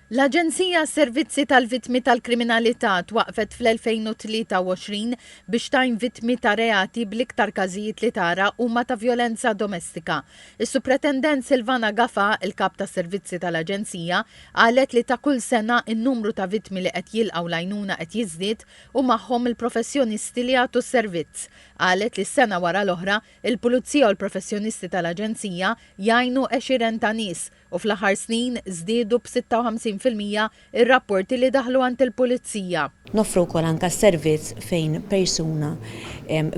L-Aġenzija Servizzi tal-Vittmi tal-Kriminalità twaqfet fl-2023 biex tajn vittmi ta' reati bl-iktar każijiet li tara huma ta' violenza domestika. Is-Supretendent Silvana Gafa, il-kap ta' Servizzi tal-Aġenzija, qalet li ta' kull sena n-numru ta' vittmi li qed jilqgħu l-għajnuna qed jiżdied u magħhom il-professjonisti li jagħtu s-servizz. Qalet li s-sena wara l-oħra il-Pulizija u l-professjonisti tal-Aġenzija jgħinu 20 ta' nies u fl-aħħar snin żdiedu b'56% ir-rapporti li daħlu għand il-Pulizija. Nofru wkoll anke servizz fejn persuna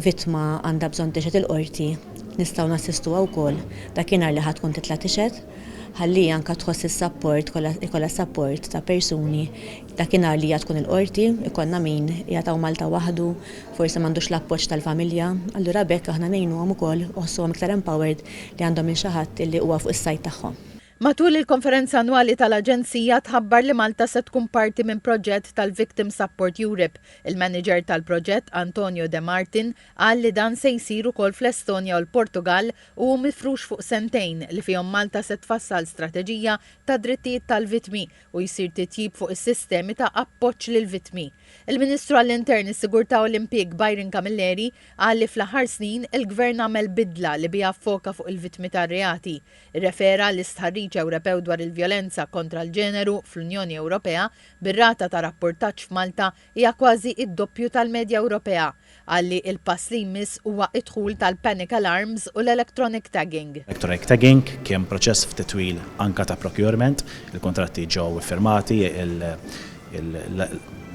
vittma għandha bżonn tixed il-qorti nistgħu nassistuha wkoll dakinhar li ħadd tkun titla' tixed ħalli anke tħoss is-support ikollha support ta' persuni dakinhar li hija tkun il-qorti ikollna min jagħtaw Malta waħdu forsi m'għandux l-appoġġ tal-familja, allura bekk aħna ngħinuhom ukoll uħossuhom iktar empowered li għandhom il xi ħadd illi huwa fuq is-sajt tagħhom. Matul il-konferenza annwali tal-Aġenzija tħabbar li Malta se tkun parti minn proġett tal-Victim Support Europe. Il-manager tal-proġett, Antonio De Martin, qal li dan se jsir ukoll fl-Estonja u l-Portugal u mifrux fuq sentejn li fihom Malta se tfassal strateġija ta' drittijiet tal-vittmi u jsir titjib fuq is-sistemi ta' appoġġ lill-vittmi. Il-Ministru għall-Intern, is-Sigurtà u l-Impjieg Byron Camilleri qal li fl-aħħar snin il-Gvern għamel bidla li biha ffoka fuq il-vittmi tar-reati. Irrefera l-istħarriġ Ewropew dwar il-vjolenza kontra l-ġeneru fl-Unjoni Ewropea bir-rata ta' rapportaġġ f'Malta hija kważi id-doppju tal-medja Ewropea. Għalli il-pass li jmiss huwa id-dħul tal-panic alarms u l-electronic tagging. Electronic tagging kien proċess f'titwil anka ta' procurement, il-kontratti ġew iffirmati,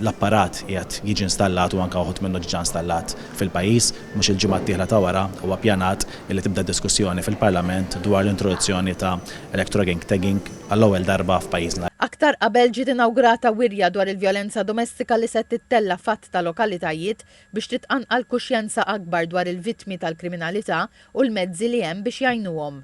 l-apparat qiegħed jiġi installat u anke uħud minnu ġiġa installat fil-pajjiż, mhux il-ġimgħa d-dieħla ta' wara huwa ppjanat li tibda diskussjoni fil-Parlament dwar l-introduzzjoni ta' electronic tagging għall-ewwel darba f'pajjiżna. Aktar qabel ġiet inawgurata wirja dwar il-vjolenza domestika li se tittella fatt ta' lokalitajiet biex titqanqal kuxjenza akbar dwar il-vittmi tal-kriminalità u l-mezzi li hemm biex jgħinuhom.